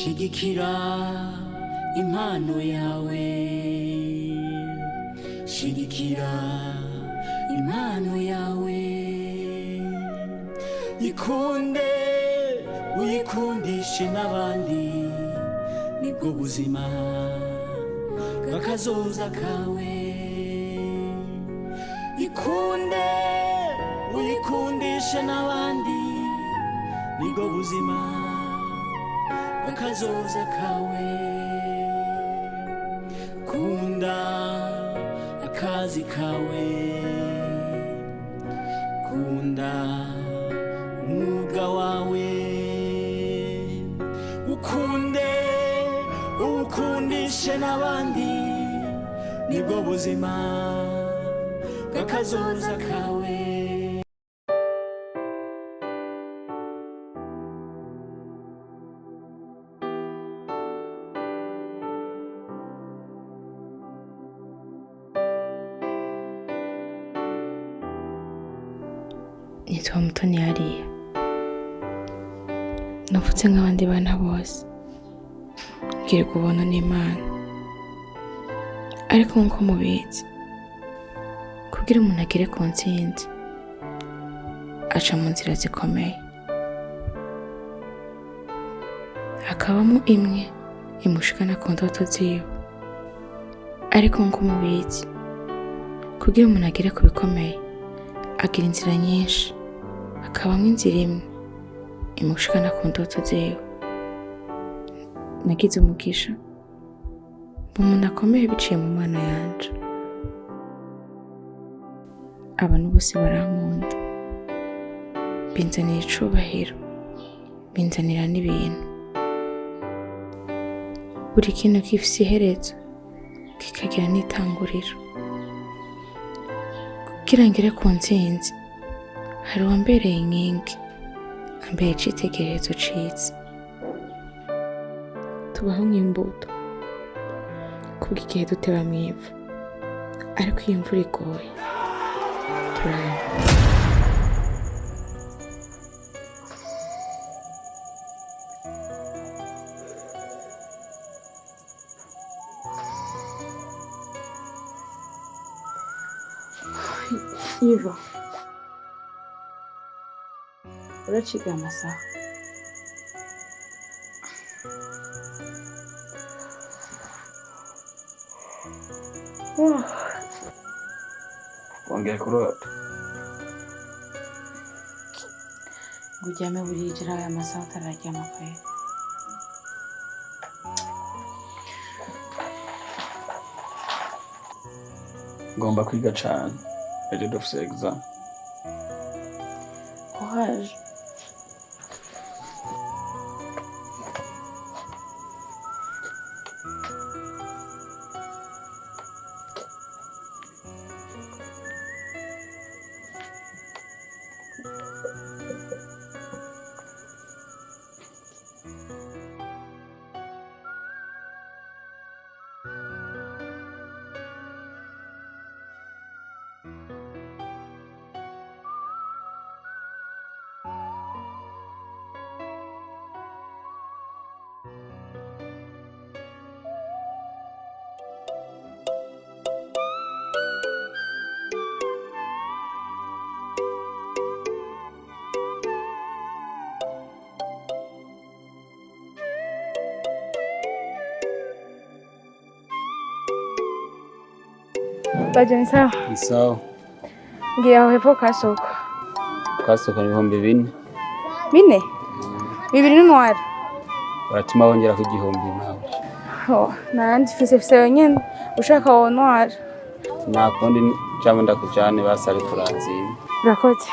shigikira impano yawe, shigikira impano yawe, ikunde uyikundishe n'abandi, nibwo buzima bw'akazoza kawe. Ikunde uyikundishe n'abandi, nibwo buzima bw'akazoza kawe. Kunda akazi kawe, kunda umwuga wawe, ukunde ukundishe n'abandi, nibwo buzima bw'akazoza kawe. Nitwa Mutoni hariya, navutse nk'abandi bana bose, ngiye kubona n'Imana. Ariko nk'uko mubizi, kugira umuntu agere ku ntsinzi aca mu nzira zikomeye, hakabamo imwe imushikana ku ndoto ziwe. Ariko nk'uko mubizi, kugira umuntu agere ku bikomeye agira inzira nyinshi, hakabamo inzira imwe imushikana ku ndoto ziwe. Nagize umugisha umuntu akomeye biciye mu Mana yanje. Abantu bose barankunda, binzanira icubahiro, binzanira n'ibintu. Buri kintu gifise iherezo kikagira n'itanguriro. Kugira ngere ku ntsinzi, hari uwambereye inkingi, ambere icitegererezo ciza. Tubaho nk'imbuto kubwo igihe duteba mw'ivu, ariko iyo imvura igoye turaba. Iva, uraciga amasaha? Wongeye kurota? Ngo uryame burijira aya masaha utararyama kwe. Ngomba kwiga cane, ejo dufise exam. Courage. Bajya sawa? Isawa. Ngiye aho hepfo kasoko. Kasoko ni 4,000. 4? 2 n'intwara. Baratuma wongera ku 1,000 nawe. Oh, nandi fise yonyene ushaka wo ntwara. Nakundi cyangwa ndakujane basari turanzini. Urakoze.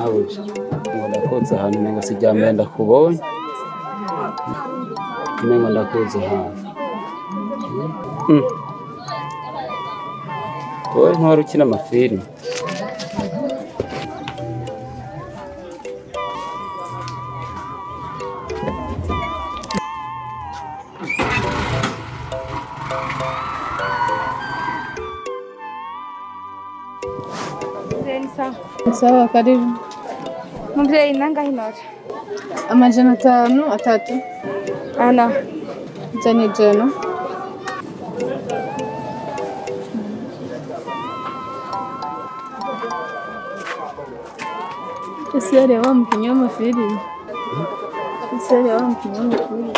mabuja ngo ndakuza ahantu nenga sijyambere ndakubonye nenga ndakuza ahantu wowe ntwari ukina amafilime Sawa, karibu. Muvyeyi nangahe nora? 500 Ana. Jani jana. Ese yari wampinya amafilime. Ese yari wampinya amafilime.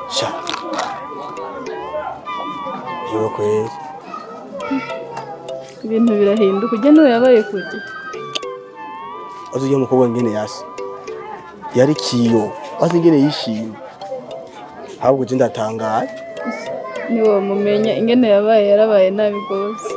Sha. Yo kweli. Ibintu birahinduka ujye n'uwo yabaye kujya Azuye mukobwa ngene yasi yari kiyo azi ngene yishimye ahubwo je ndatangaye ni wo mumenya ingene yabaye yarabaye nabi gose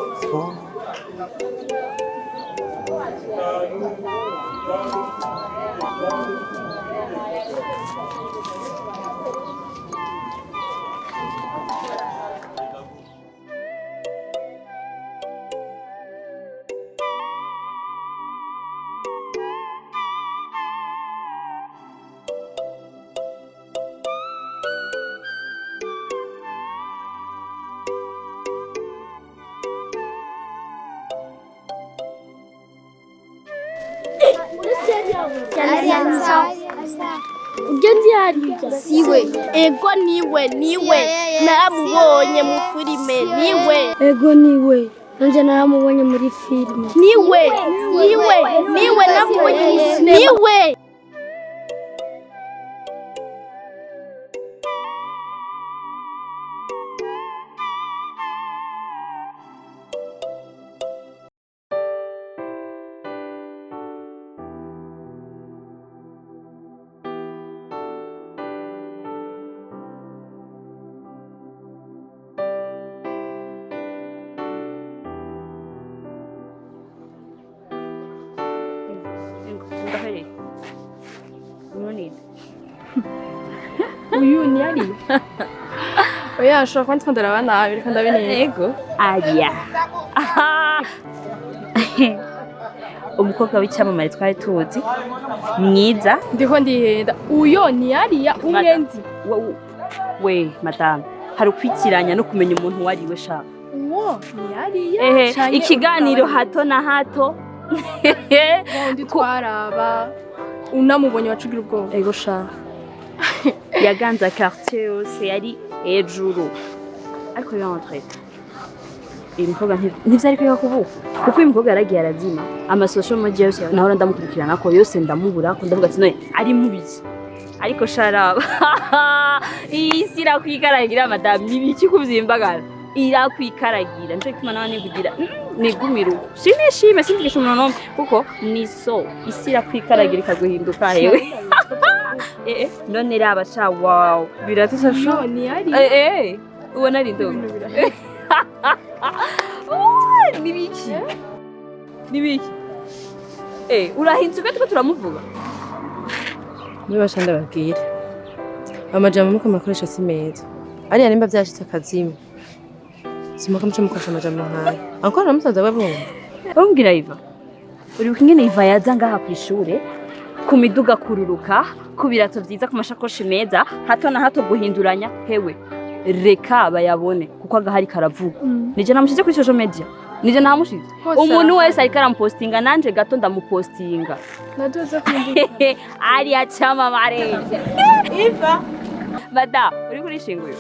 Ugendi hariya siwe ego niwe naramubonye mu filime niwe ego niwe nanje naramubonye muri filime niwe namubonye niwe uyu ni ari oya ashobora kuba ntondera abana reka ndabineye yego ariya umukobwa w'icyamamare twari tuzi mwiza ndiko ndihenda uyo ni ariya umwenzi we madame hari ukwikiranya no kumenya umuntu wariwe shaka uwo ni ariya ikiganiro hato na hato ndi twaraba unamubonye wacugira ubwoba ego shaka yaganza quartier yose yari hejuru ariko yantrete imukobwa ntivyari kwiga kubuka kuko imukobwa yaragiye arazima ama social media yose nahora ndamukurikirana ko yose ndamubura ko ndavuga ati none ari mubizi ariko sharaba isi irakwikaragira madame nibiki kuvyimbagara irakwikaragira nje kuma nawe nigugira nigumiru sinishime sindigisha umuntu nomwe kuko niso isi irakwikaragira ikaguhinduka hewe none raba sha wow biratisa sho ni ari ubona ari ndo nibiki urahinzuka tuko turamuvuga niba shanda babwire amajambo muko makoresha si meza ariya nimba byashitse akazima simuka muco mukoresha amajambo nkayo ankora namusaza babumva bambwira Iva uri ukingene Iva yaza ngaha ku ishure ku miduga kururuka ku birato byiza ku mashakoshi meza hato na hato guhinduranya hewe reka bayabone kuko agahari karavuga nije namushize kuri social media nije namushize umuntu wese ariko arampostinga nanje gato ndamupostinga nadoza kwindi ari acamamare Iva bada uri kuri shinguye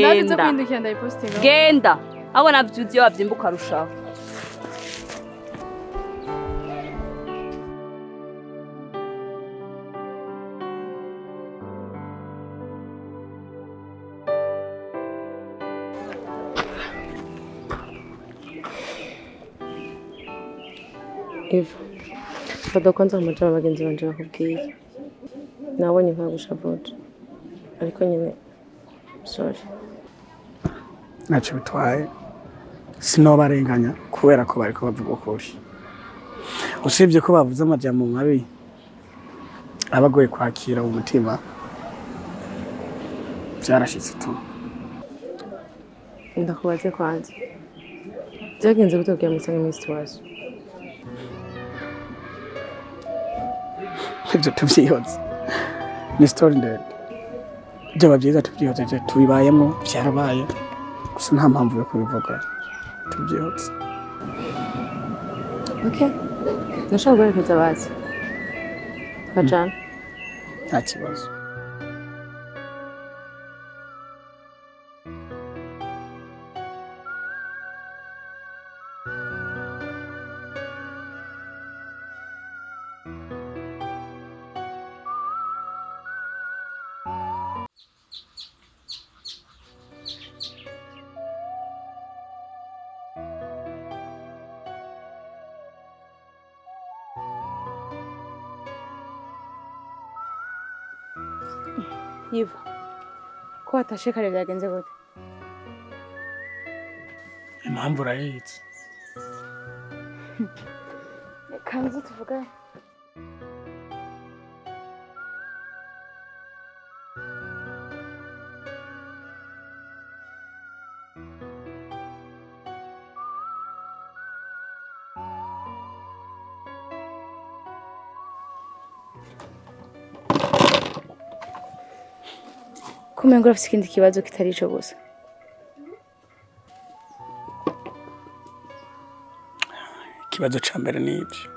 nadoza kwindukira ndayipostinga genda abo navyuzi wavyimbuka rushaho Eva, fata kwanza amajambo bagenzi banje bakubwiye. Nabonye nkagushavuje. Ariko nyine sorry. Ntacyo bitwaye. sinobarenganya kubera ko bariko bavuga ukuri. Usibye ko bavuze amajambo mabi abagoye kwakira mu mutima, byarashitse tu. Ndakubaze kwanza. Byagenze gute kugira ngo usange muri situation? Ibyo tuvyihoze. Ni story ndende. Byaba byiza tuvyihoze tubibayemo byarabaye. Gusa nta mpamvu yo kubivuga. Tuvyihoze. Okay. Nashaka guherekeza bazi. Kajana. Nta kibazo. Yiva, ko watashe kare byagenze gute? Impamvu urayizi. Kanze tuvuga. Kumengo afite ikindi kibazo kitari ico gusa. Ikibazo ca mbere ni ibyo.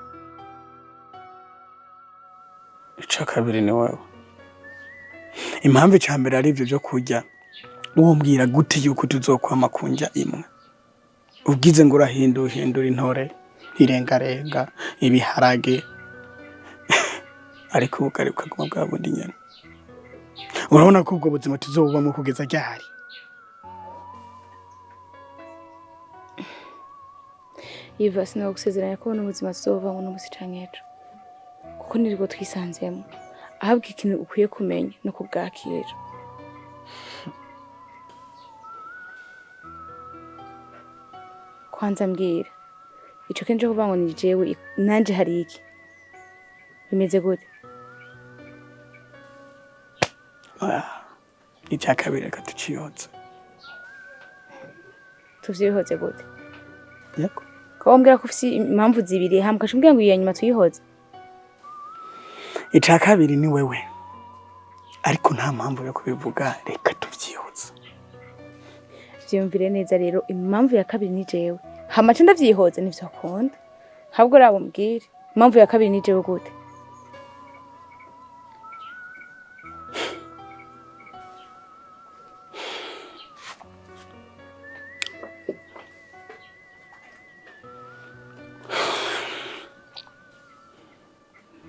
Ica kabiri ni wewe. Impamvu ca mbere ari ibyo byo kurya. Uwombwira gute yuko tuzokwama kunja imwe. Ubwize ngo urahindura intore, irengarenga, ibiharage. Ariko ugaruka kuguma bwa bundi nyene. Urabona ko ubwo buzima tuzobubamo kugeza ryari? Yiva, sinagusezeranya ko n'ubuzima tuzobubamo n'ubusi canke ejo. Kuko nirwo twisanzemo. Ahabwa ikintu ukwiye kumenya no kubwakira. Kwanza mbwira. Ico kenje kuvuga ngo ni jewe nanje hari iki? Bimeze gute? Icya kabiri reka tuciyoze. Tuvyihoze gute? Yego. Ko mbwira ko ufite impamvu zibiri hamwe kashumbwira ngo iyo nyuma tuyihoze. Icya kabiri ni wewe. Ariko nta mpamvu yo kubivuga, reka tuvyihoze. Vyumvire neza rero, impamvu ya kabiri ni jewe. Hamace ndavyihoze nivyo akunda. Habwo rabo mbwire. Impamvu ya kabiri ni jewe gute?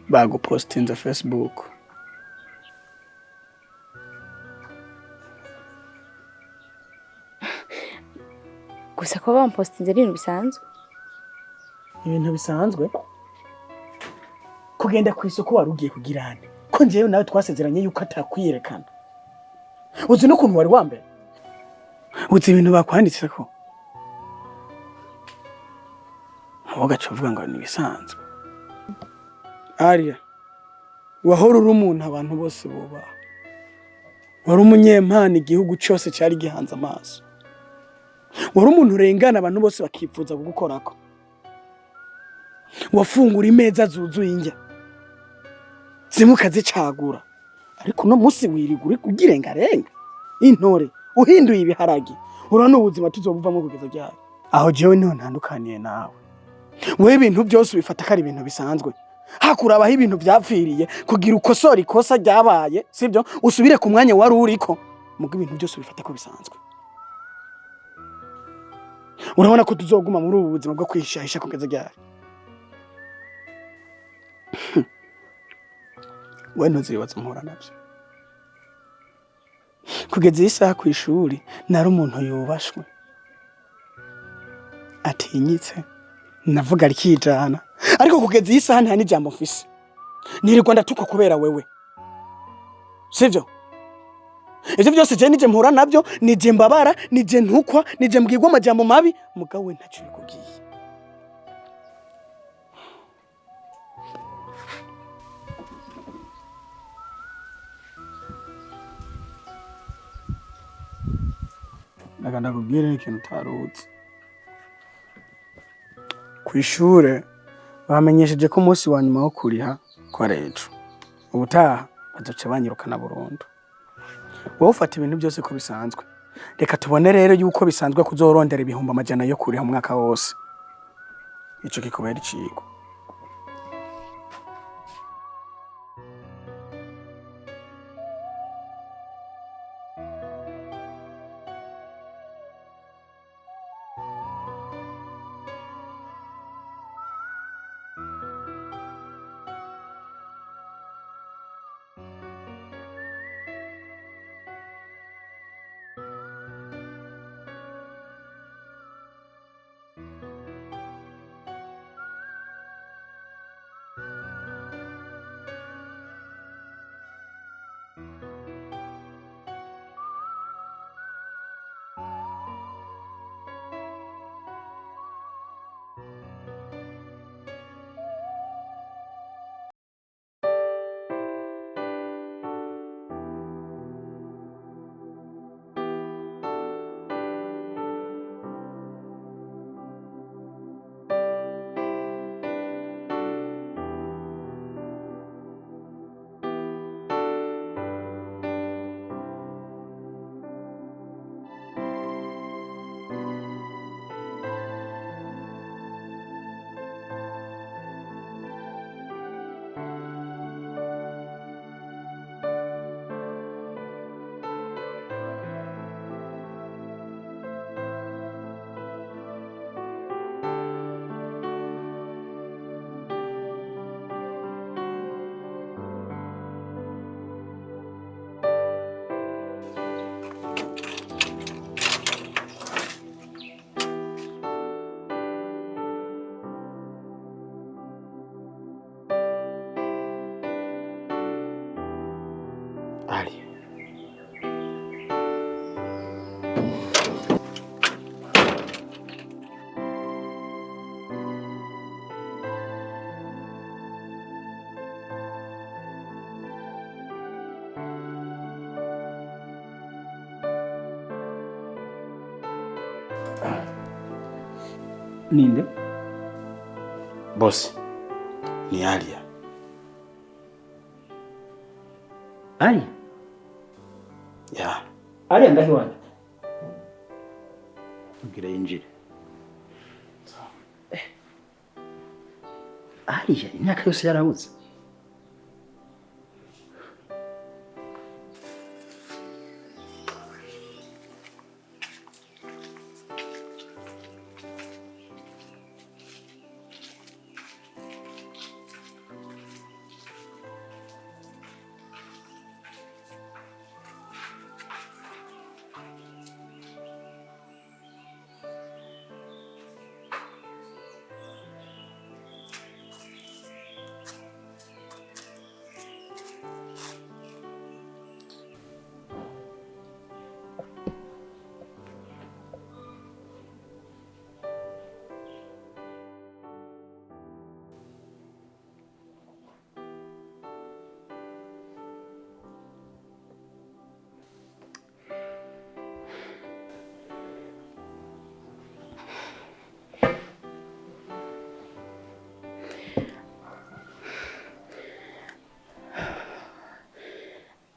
Bago postinze Facebook. Gusa ko bampostinze ibintu bisanzwe. Ibintu bisanzwe? Kugenda ku isoko warugiye kugirane. Ko njewe nawe twasezeranye yuko atakwiyerekana. Uzi no kuntu wari wambe? Uzi ibintu bakwanditse ko? Mugaca uvuga ngo ni bisanzwe. Aria, wahora uri umuntu abantu bose bubaha. Wari umunyempano igihugu cyose cyari gihanze amaso. Wari umuntu urengana abantu bose bakifuza kugukorako. Wafungura imeza zuzuye injya. Zimukazicagura. Ariko no musi wirigura kugirengarenga. Intore uhinduye ibiharage. Urano ubuzima tuzobuvamo kugeza ryari. Aho jewe niho ntandukaniye nawe. Wewe ibintu byose ubifata kari ibintu bisanzwe. Hakurabaho ibintu byapfiriye kugira ukosora ikosa ryabaye, sibyo? Usubire ku mwanya wari uriko. Mugo ibintu byose ubifata ko bisanzwe. Urabona ko tuzoguma muri ubu buzima bwo kwishahisha kugeza ryari. We ntuzibaza muhora nabyo. Kugeza isaha ku ishuri nari umuntu yubashwe. Atinyitse. Navuga rikijana. Ariko kugeza isaha nta n'ijambo mfise. Nirirwa ndatuka kubera wewe. Sivyo? ivyo byose je nije mpura navyo, nije mbabara, nije ntukwa, nije mbwirwa amajambo mabi, mugabo we ntaco bikubwiye. Ndakubwira ikintu utaruzi. Kw'ishure bamenyesheje ko umunsi wa nyuma wo kuriha ko ari ejo. Ubutaha bazoca banyirukana burundu. Wowe ufata ibintu byose ko bisanzwe. Reka tubone rero yuko bisanzwe kuzorondera ibihumbi amajana yo kuriha umwaka wose. Ico kikubera icigo. Ali. Ninde? Boss. Ni Alia. Alia? Ya. Alia ndahi wanje. Mbira yinjire. Alia imyaka yose yarabuze.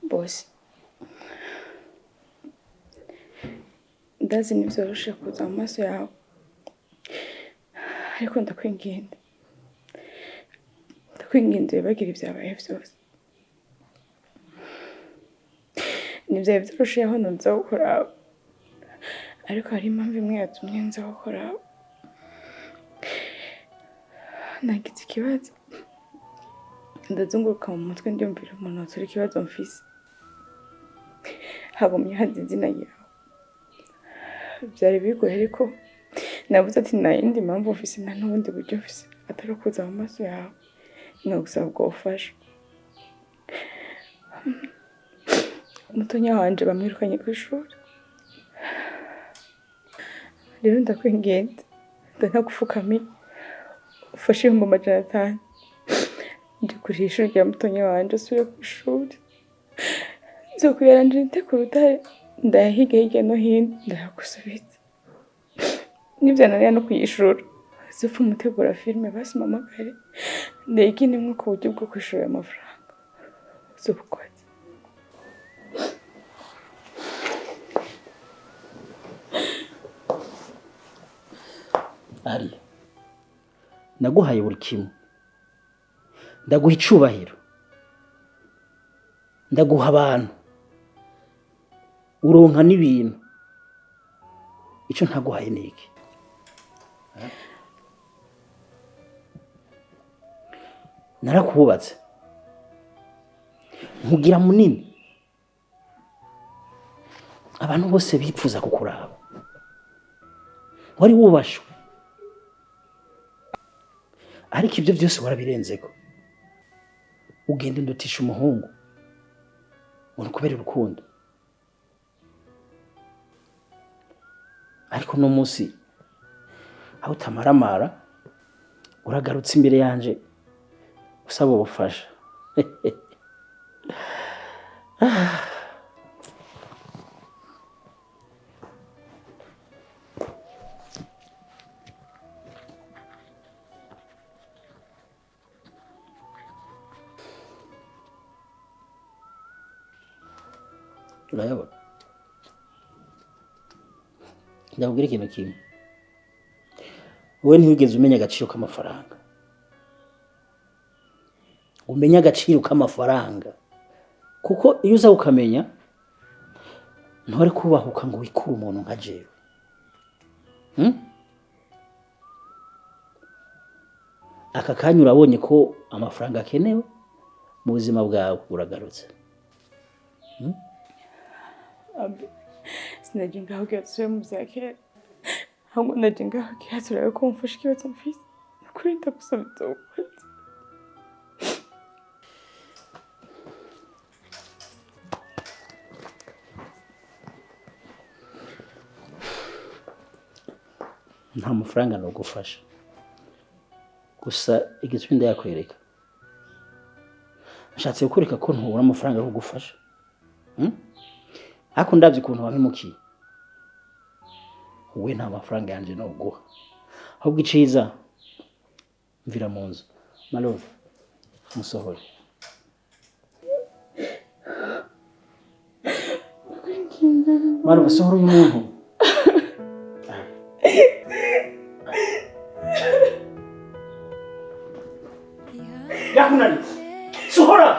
Boss. Ndazi nivyoroshe kuza mu maso yawe. Ariko ndakwinginze. Ndakwinginze bagira ibyabaye byose. Nivyo vyoroshe aho nza gukora. Ariko hari impamvu imwe yatumye nza gukora. Nagize ikibazo. Ndazunguruka mu mutwe ndiyumvira umuntu watura ikibazo mfise. Hagumye hazi izina yawe. Byari bigoye ariko nabuze ati nta yindi mpamvu mfise nta n'ubundi buryo mfise atari kuza mu maso yawe nkagusaba ubwo bufasha. Mutoni wanje bamwirukanye ku ishuri. Rero ndakwinginze ndanagupfukamira ufashe 500 ndi kuri ishuri rya Mutoni wanje asubire ku ishuri. Nzokuyaranje nte ku rutare ndahiga hirya no hino ndagusubiza. Nivyananiye no kuyishura zopfa umutegura filime basi mamagare ndayigine mwo ku buryo bwo kwishura amafaranga zobukwaje. Ari naguhaye buri kimwe, ndaguha icubahiro, ndaguha abantu, uronka n'ibintu. Ico ntaguhaye niki? Narakubatse nkugira munini, abantu bose bipfuza kukuraba, wari wubashwe, ariko ibyo byose warabirenzeko. Ugende ndutisha umuhungu kubera urukundo. Ariko no munsi aho utamaramara uragarutse imbere yanje usaba ubufasha. Urayabona? Ndakubwira ikintu kimwe, wowe ntiwigeze umenya agaciro k'amafaranga. Umenya agaciro k'amafaranga kuko iyo uza ukamenya ntore kubahuka ngo wikure umuntu nka jewe. Aka kanya urabonye ko amafaranga akenewe mu buzima bwawe, uragarutse. Sinaje ngaho cyasubira mu byakera, ahubwo naje ngaho cyasubira ko mfashe ikibazo mfise kuri ndagusabye ukwezi. Nta mafaranga no gufasha, gusa igitswinde yakwereka. Nshatse gukureka ko ntubura amafaranga yo gufasha. Ako ndavye ukuntu wabimukiye, we nta mafaranga yanje no guha, ahubwo iciza mvira mu nzu. Malove musohore. Malove sohora uyu muntu. Yakunani sohora.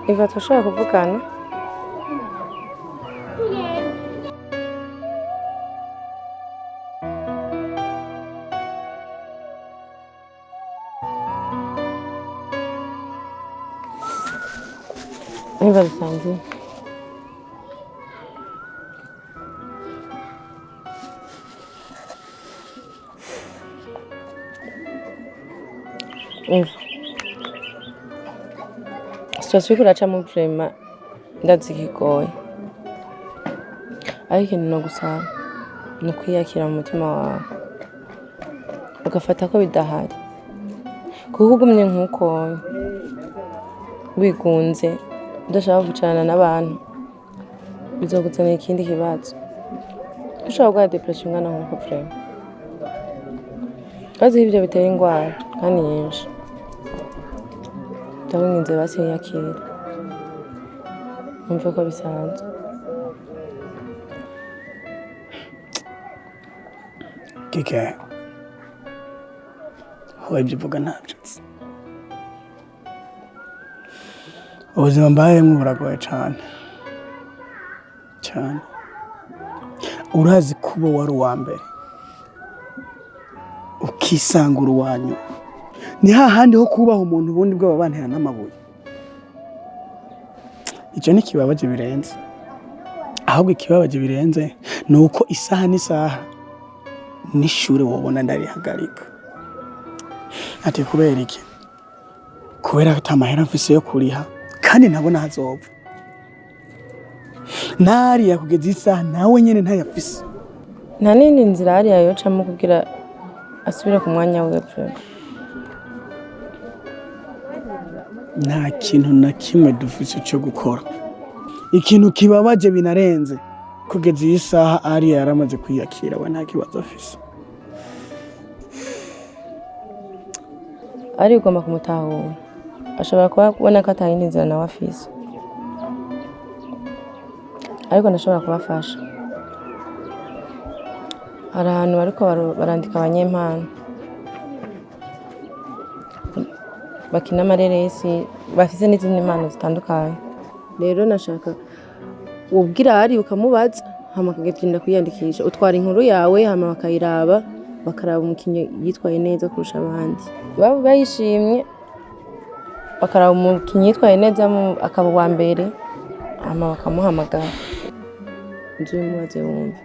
Eva turashobora kuvugana? Eva dusangiye. Eva situation iko uracamo vraiment ndazi kigoye. ariko ikintu no gusaba ni ukwiyakira mu mutima wawe ugafata ko bidahari kuko ugumye nk'uko wigunze udashaka gucana n'abantu bizogutsanira ikindi kibazo ushobora kurwara depression ingana nk'uko vrema kazi ibyo bitera ingwara kandi nyinshi ndabinginze basi wiyakire umve ko bisanzwe Giheko wowe ibyo uvuga ntabyo nzi ubuzima mbayemo buragoye cyane cyane urazi kuba wari uwa mbere ukisangura uwanyu ni hahandi ho kubaho umuntu ubundi bw'aba bantera n'amabuye icyo ni ikibabaje birenze ahubwo ikibabaje birenze ni uko isaha n'isaha n'ishuri wabona ndarihagarika ati kubera iki kubera ko atamahera mfise yo kuriha kandi ntabona hazopfa nariya kugeza isaha nawe nyene ntayafise nta n'indi nzira hariya yocamo kugira asubire ku mwanya we pe nta kintu na kimwe dufise cyo gukora ikintu kibabaje binarenze kugeza iyi saha ariya yaramaze kwiyakira we nta kibazo afise ari ugomba kumutahura ashobora kuba kubona ko atayindi nzira nawe afise ariko ndashobora kubafasha hari ahantu bariko barandika abanyempano bakina amareresi bafise n'izindi mpano zitandukanye rero nashaka ubwira hari ukamubaza hama akagenda kwiyandikisha utwara inkuru yawe hama bakayiraba bakaraba umukinnyi yitwaye neza kurusha abandi baba bayishimye bakaraba umukinnyi yitwaye neza akaba uwa mbere hama bakamuhamagara inzu y'umubaze wumve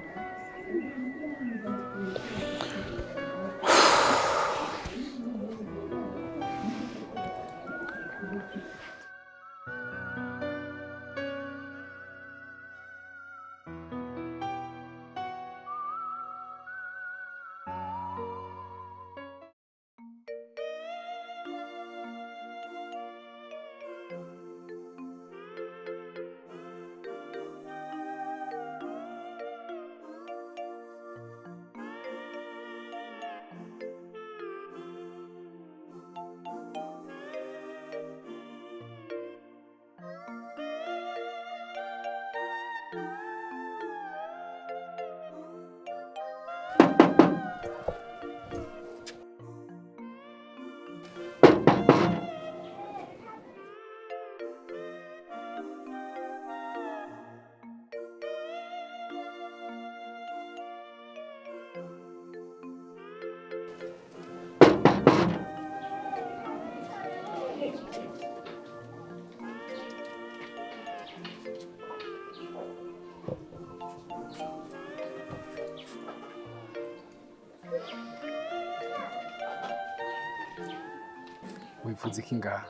wifuza iki ngaha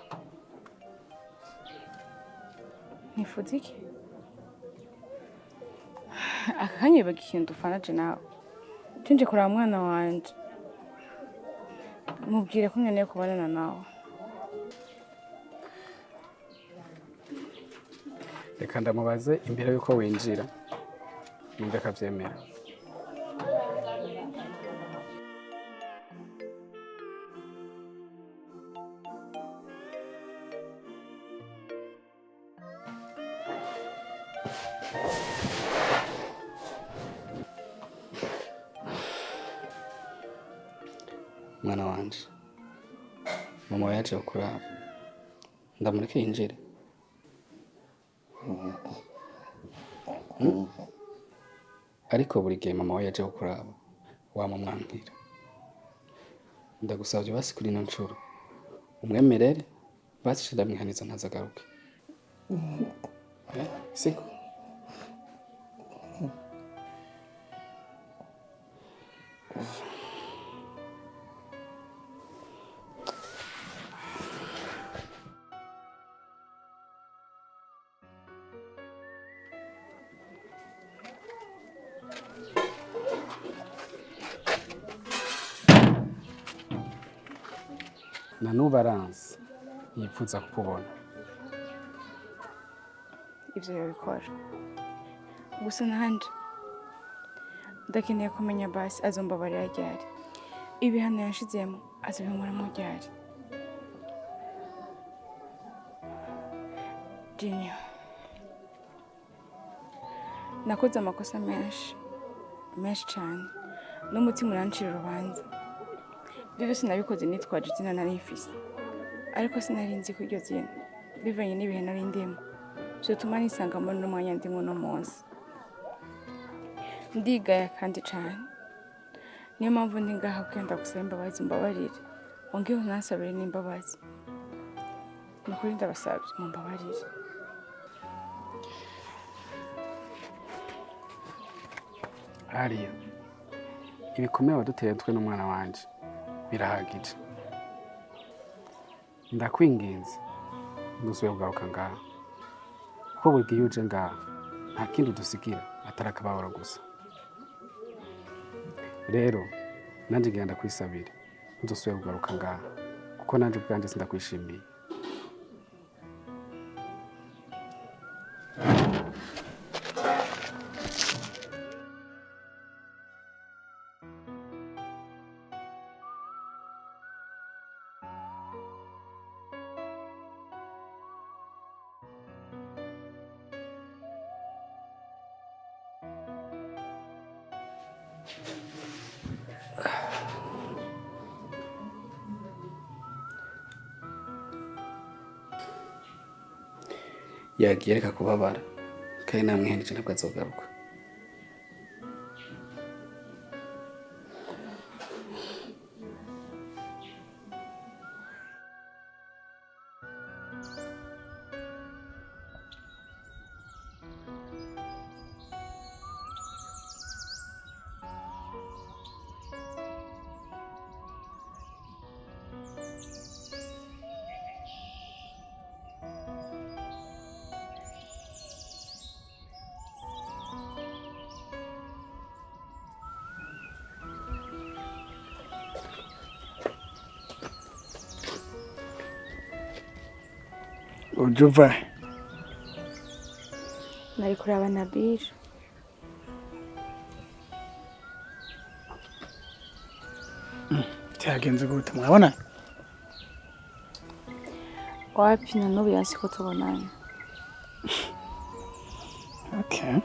nifuza iki akanyibaga ikintu dufanaje nawe tunje kuraba mwana wanje mubwire ko nkeneye kubonana nawe reka ndamubaze imbere yuko winjira numve akavyemera mwana wanje mama yaje kuraba ndamureke yinjire ariko buri gihe mama we yaje kuraba wamumwankira ndagusabye basi kuri ino nshuro umwemerere basi ndamwihaniza ntazagaruke siko na nubaranse yifuza kukubona. Ibyo yabikora. Gusa nanje ndakeneye kumenya basi azombabarira ryari. Ibihano yashizemo azobinkoramo ryari. Junior, nakoze amakosa menshi cyane n'umutima urancira urubanza. Ibyo byose nabikoze nitwaje izina nari mfise, ariko sinari nzi ko iryo zina bivanye n'ibihe nari ndimo byotuma nisanga muri n'umwanya ndimo no munsi. Ndigaya kandi cyane, niyo mpamvu ndi ngaha kwenda gusaba imbabazi. Mbabarire wongeye unansabire n'imbabazi. Nukuri ndabasabye mumbabarire. Hariya ibikomeye waduteye twe n'umwana wanje birahagije. Ndakwinginze ntusubiye kugaruka ngaha, kuko buri gihe uje ngaha nta kindi dusigira atari akababaro gusa. Rero nanjye ngenda kwisabira ntusubiye kugaruka ngaha, kuko nanjye ubwanjye sindakwishimiye. Yagiye reka kubabara kandi namwihenije ntabwo azogaruka. Ujuva nari kuraba Nabil. Cyagenze gute mwabona? Wapi na n'ubu yansi ko tubonana. Okay.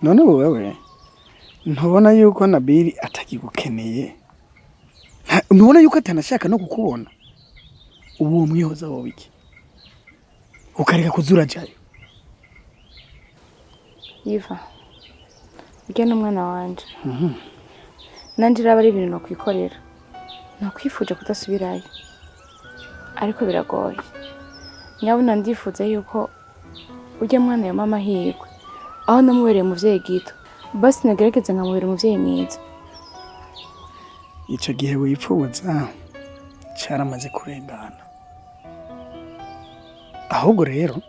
None wewe ntubona yuko Nabil atakigukeneye? Ntubona yuko atanashaka no kukubona? Ubu mwihoza wowe iki? Ukareka kuzura jayo. Iva, ujya n'umwana wanje. Nanje raba ari ibintu no kwikorera. Nakwifuje kudasubirayo. Ariko biragoye. Nyabona ndifuza yuko ujya mwana ya mama hirwe. Aho namubereye umuvyeyi gito. Basi nagerageza nkamubera umuvyeyi mwiza. Ico gihe wipfuza cyaramaze kurengana. Ahubwo rero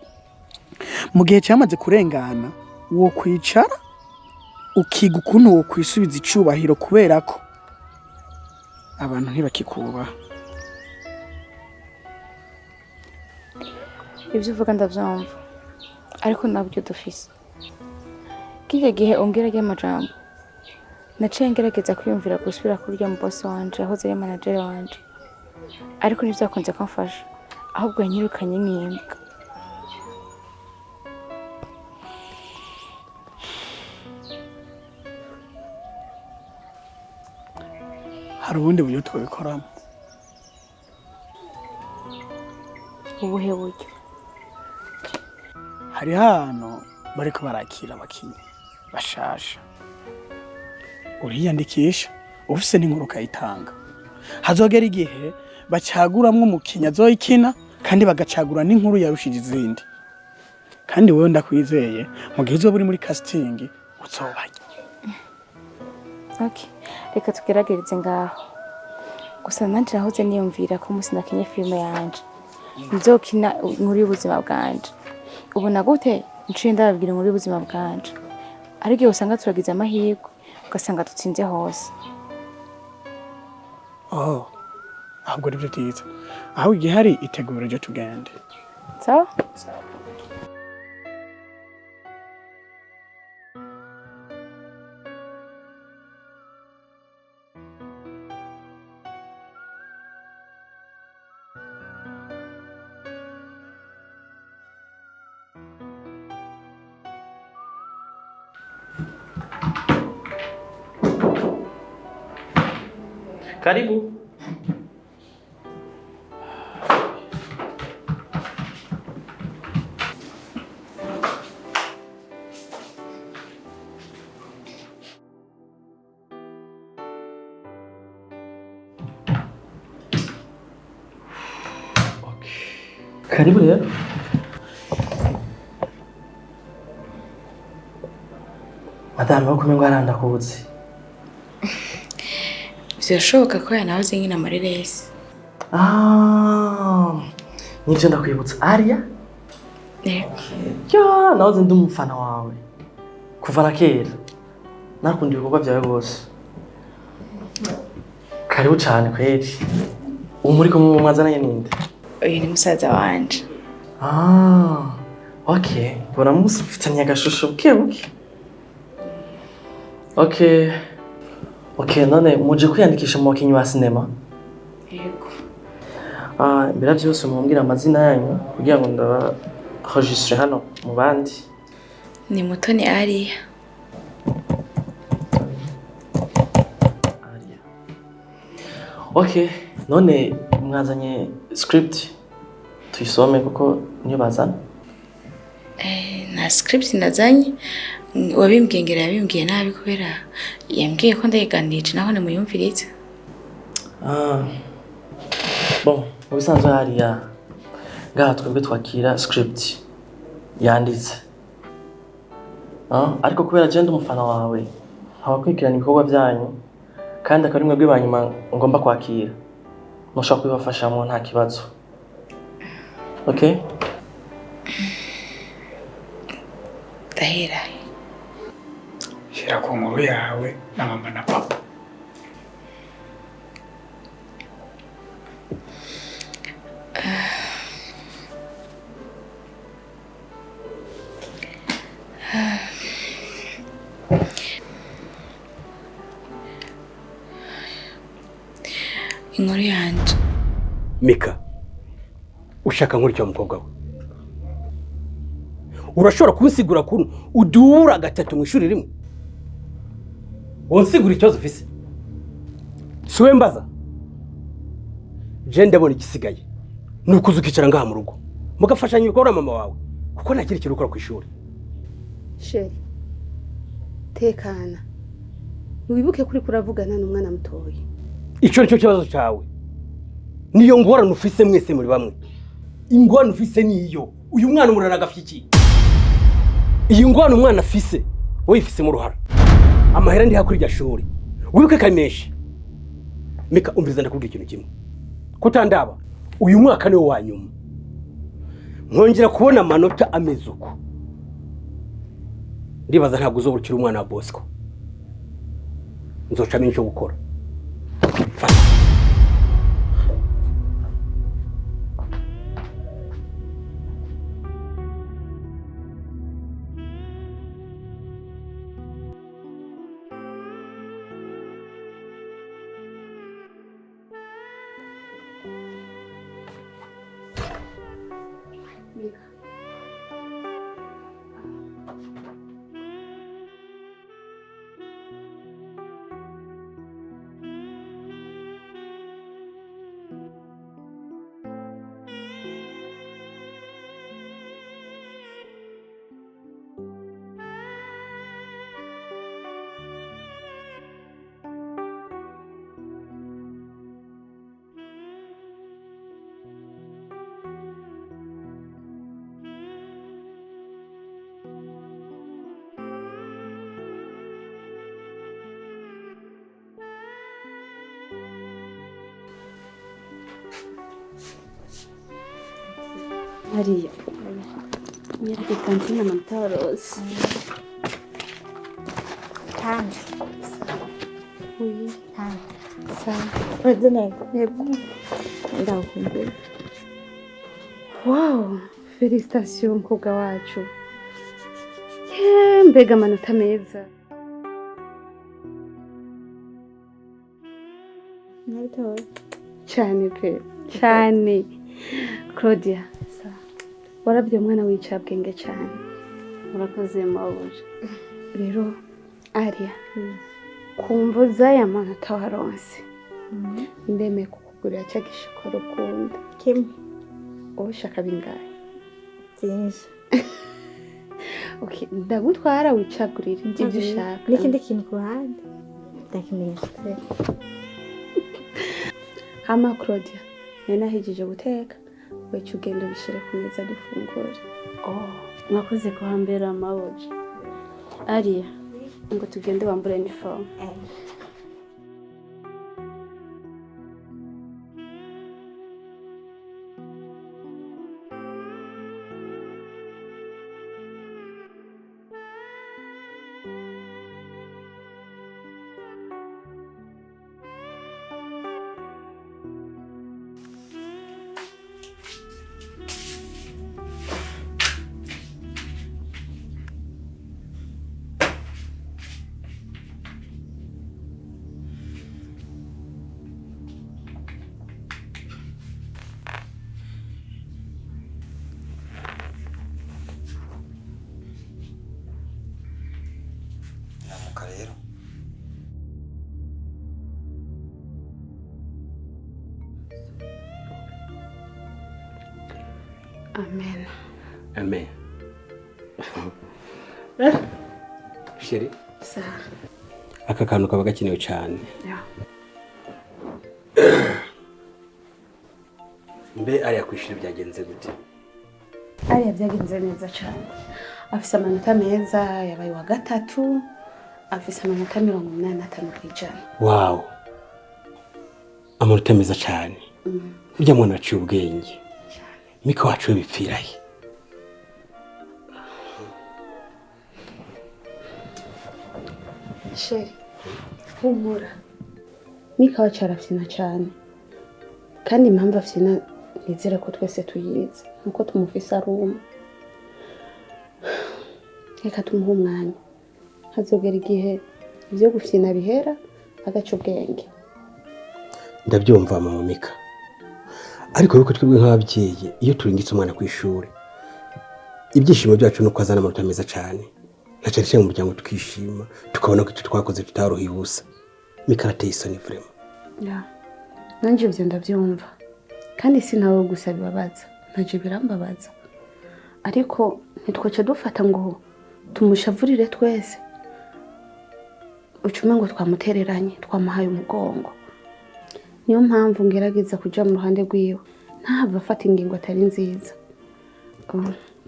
mu gihe cyamaze kurengana wo kwicara ukiga ukuntu wo kwisubiza icubahiro, kubera ko abantu ntibakikuba. Ibyo uvuga ndavyumva, ariko nabyo dufise. Kije gihe ongera ry'amajambo naciye ngerageza kwiyumvira gusubira kurya mu boss wanje aho zari manager wanje, ariko nivyakunze kumfasha. Ahubwo yanyirukanye nk'imbwa. Hari ubundi buryo twabikoramo. Ubuhe buryo? Hari hano bariko barakira abakinyi bashasha. Uriyandikisha ufise n'inkuru kayitanga. Hazogera igihe bacaguramwe umukinya azoyikina kandi bagacagura n'inkuru yarushije izindi. Kandi wewe ndakwizeye mu gihe uzoba uri muri casting uzobaye. Okay, reka tugerageze ngaho. Gusa nanje nahoze niyumvira ko musi nakenye filime yanje nzokina inkuru y'ubuzima bwanje. Ubona gute nciye ndababwira inkuru y'ubuzima bwanje, ariko usanga turagize amahirwe ugasanga dutsinze hose. Oh, ahubwo nibyo byiza aho igihari itegura ryo tugende sawa Karibu. Karibu rero. Madame wo kumengo arandakuzi. Birashoboka ko yanahoze nkina Mireille. Nivyo ndakwibutsa Aria? Yego. Ya, nahoze ndi umufana wawe. Kuva na kera. Nakunda ibikorwa byawe bose. Karibu cyane kweli. Ubu muri kumwe mwazananye ninde? Uyu ni musaza wanje. Okay. Bona musufitanye agashusho buke. Okay, none muje kwiyandikisha mu bakinyi ba sinema? Yego. Mbere byose mumbwira amazina yanyu kugira ngo ndaba enregistre hano mu bandi. Ni Mutoni Aria. Okay, none mwazanye script tuyisome kuko niyo bazana? Na script nazanye wabimbwengera yabimbwiye nabi kubera yambwiye ko ndayiganije naho nemuyumviritse. Bon, ubisanzwe hariya ngaha twebwe twakira script yanditse. Ariko kubera je ndi umufana wawe habakwikirana ibikorwa byanyu kandi akari mwe bwibanyuma ngomba kwakira. Noshaka kubafashamo nta kibazo. Okay? Dahera. Shira ku nkuru yawe na mama na papa. Inkuru yanje. Mika, ushaka nkurikira umukobwa we. Urashobora kunsigura kuntu udura gatatu mu ishuri rimwe? Wonsigura ikibazo ufise? Siwe mbaza. Je ndabona igisigaye. Nukuza ukicara ngaha mu rugo. Mugafashanya ibikorwa na mama wawe. Kuko ntakiri kintu ukora ku ishuri. Sheri. Tekana. Wibuke kuri kuravugana n'umwana mutoyi. Ico nicyo kibazo cyawe. Niyo ngorane ufise mwese muri bamwe. Ingorane ufise niyo. Uyu mwana umurana gafyiki. Iyi ngorane umwana afise, wowe ifise mu ruhara. Amahera ndi hakuri rya shuri. Wibuke kameshe. Mika umviriza ndakubwira ikintu kimwe. Kutandaba, uyu mwaka niwo wanyuma. Nkongera kubona amanota ameze uko. Ndibaza ntabwo uzoburukira umwana wa Bosco. Nzoca minjo gukora. Maria. Mira que cantina mantaros. Tante. Oui. Tante. Sawa. Ordinary. Yego. Ndakumbuye. Wow, félicitations mukobwa wacu. Mbega amanota meza. Naritoye. Cyane pe. Cyane. Claudia. Warabye umwana w'icabwenge cyane. Murakoze mabuje. Rero Aria. Kumvuza ya manota waronse. Ndeme kukugurira cya gishikoro ukunda. Kimwe. Ushaka bingahe? Byinshi. Okay, ndagutwara wicagurira ibyo ushaka. N'ikindi kintu ku ruhande. Ndakimenyesha. Hama Claudia, nena hejije guteka. Wecu ugenda ubishire ku meza dufungura. Mwakoze kuhambera mabuje. Aria, ngo tugende wambure uniform. Rero Amen. Amen. Sheri, Sa. aka kantu kaba gakenewe cyane. Mbe ariya kwishira byagenze gute? Ariya byagenze neza cyane. Afise amanota meza, yabaye wa gatatu. Afise amanota 85 kwijana. Wow. Amanota meza cyane. Burya mwana aciye ubwenge. Mika wacu bipfirahe. Sheri, humura. Mika wacu arafyina cyane. Kandi impamvu afyina nizera ko twese tuyizi. Nuko tumufise aruma. Reka tumuhe umwanya. Hazogera igihe ibyo gufyina bihera agaca ubwenge. Ndabyumva mama Mika. Ariko yuko twebwe nk'ababyeyi iyo turingitse umwana ku ishuri ibyishimo byacu no kwazana amanota meza cyane. Naca cyane mu muryango tukishima tukabona ko twakoze tutaruhiye ubusa. Mika arateye isoni vrema. Ya. Nanje ibyo ndabyumva. Kandi sinawe gusa bibabaza. Naje birambabaza. Ariko ntitwace dufata ngo tumushavurire twese. Ucume ngo twamutereranye twamuhaye umugongo. Niyo mpamvu ngerageza kuja mu ruhande rwiwe. Ntahava afata ingingo atari nziza.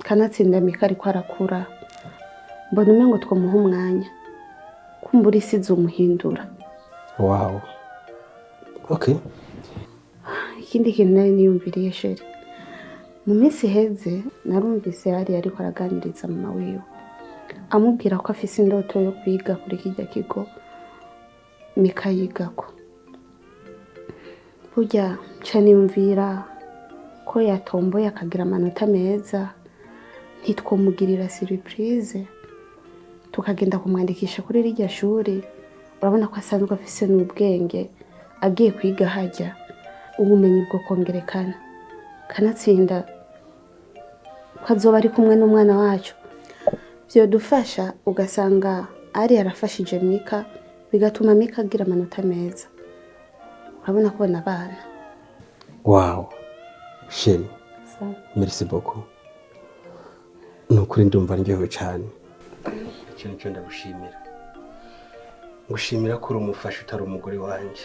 Kanatsinda Mika ariko arakura. Mbona umengo twamuha umwanya. Kumbura isize umuhindura. Wow. Okay. Ikindi kintu nari niyumviriye Sheri. Mu minsi heze narumvise yari ariko araganiriza mama wiwe. Amubwira ko afise indoto yo kwiga kuri kijya kigo Mika yigako. Burya cyane yumvira ko yatomboye akagira amanota meza ntitwomugirira surprise tukagenda kumwandikisha kuri rijya shuri. Urabona ko asanzwe afise n'ubwenge agiye kwiga hajya ubumenyi bwo kongerekana. Kanatsinda kazoba ari kumwe n'umwana wacu. Byo dufasha ugasanga ari yarafashije Mika bigatuma Mika agira amanota meza. Urabona ko abana. Wow. Sheri. Merci beaucoup. Nukuri ndumva ndyohewe cyane. Cyane cyo ndagushimira. Ngushimira ko urumufasha utari umugore wanje.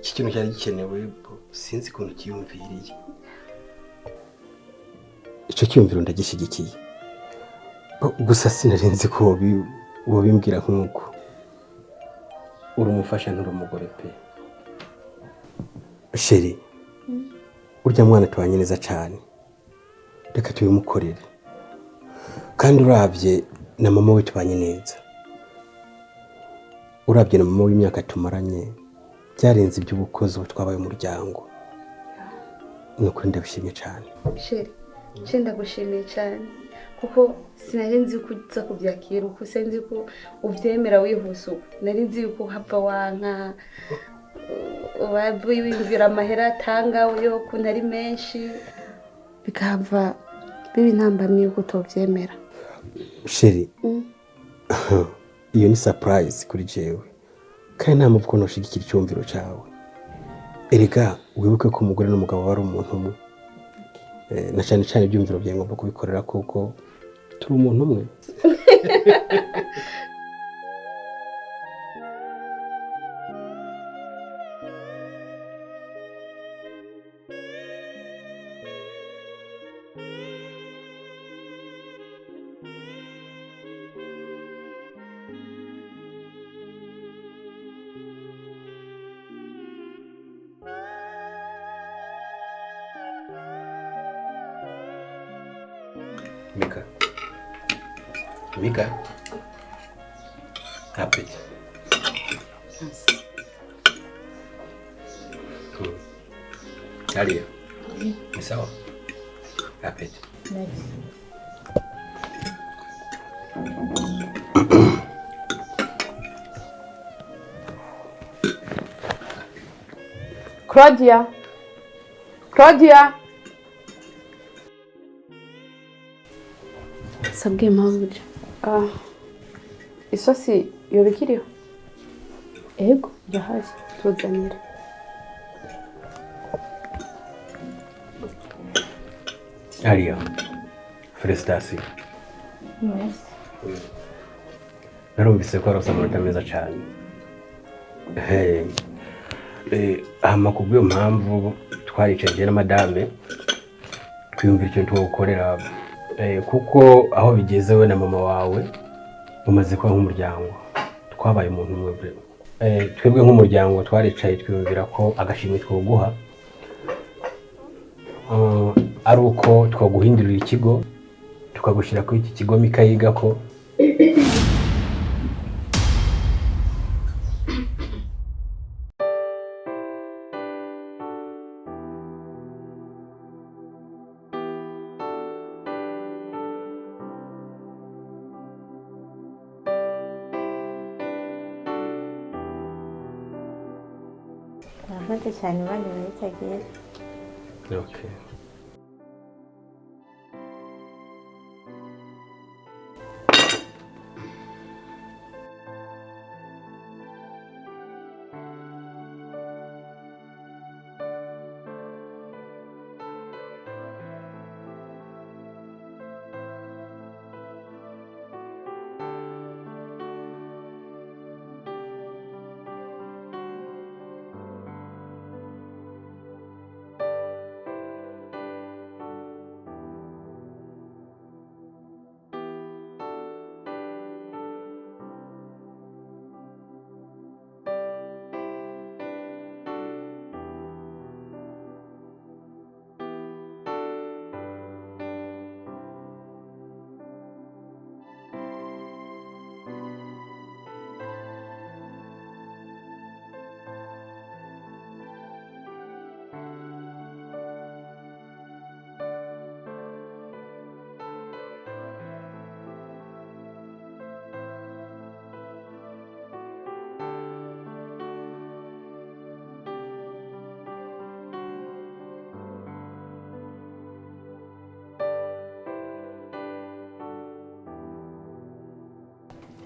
Iki kintu cyari gikenewe sinzi kuntu kiyumviriye. Icyo cyumviro ndagishyigikiye. Gusa sinarenze ko wobimbwira nk'uko. Urumufasha nturi umugore pe. Sheri. Urya mwana tubanye neza cyane. Reka tubimukorere. Kandi urabye na mama we tubanye neza. urabye na mama w'imyaka tumaranye byarenze iby'ubukozi twabaye umuryango. Nukuri ndabishimye cyane. Sheri, ndagushimiye cyane kuko sinari nzi ko uza kubyakira uko sinzi ko ubyemera wihuse uko. Nari nzi ko hapfa wanka wibwira amahera atanga yo kuntu ari menshi bikava bibi ntambamye yuko utobyemera. Sheri, iyo ni surprise kuri jewe kandi nta mvugo noshigikira icyumviro cyawe. Erega wibuke ko umugore n'umugabo bari umuntu umwe, na cyane cyane ibyumviro byawe ngomba kubikorera kuko turi umuntu umwe. Mika. Happy. Alia. Ni sawa? Happy. Claudia. Sabwe mpamuje. Isosi yobikiriho? Ego, yahaje. Tuzanira. Alia. Felicitations. Merci. Narumvise ko arose amanota meza cyane. Kubw'iyo mpamvu twaricaje na madame twiyumvira icyo tugukorera kuko aho bigeze we na mama wawe umaze kuba nk'umuryango, twabaye umuntu umwe. Twebwe nk'umuryango twaricaye twiyumvira ko agashimwe twoguha ari uko twaguhindurira ikigo tukagushyira kuri iki kigo Mika yiga ko. Murakoze cyane bandi baritagiye. Okay.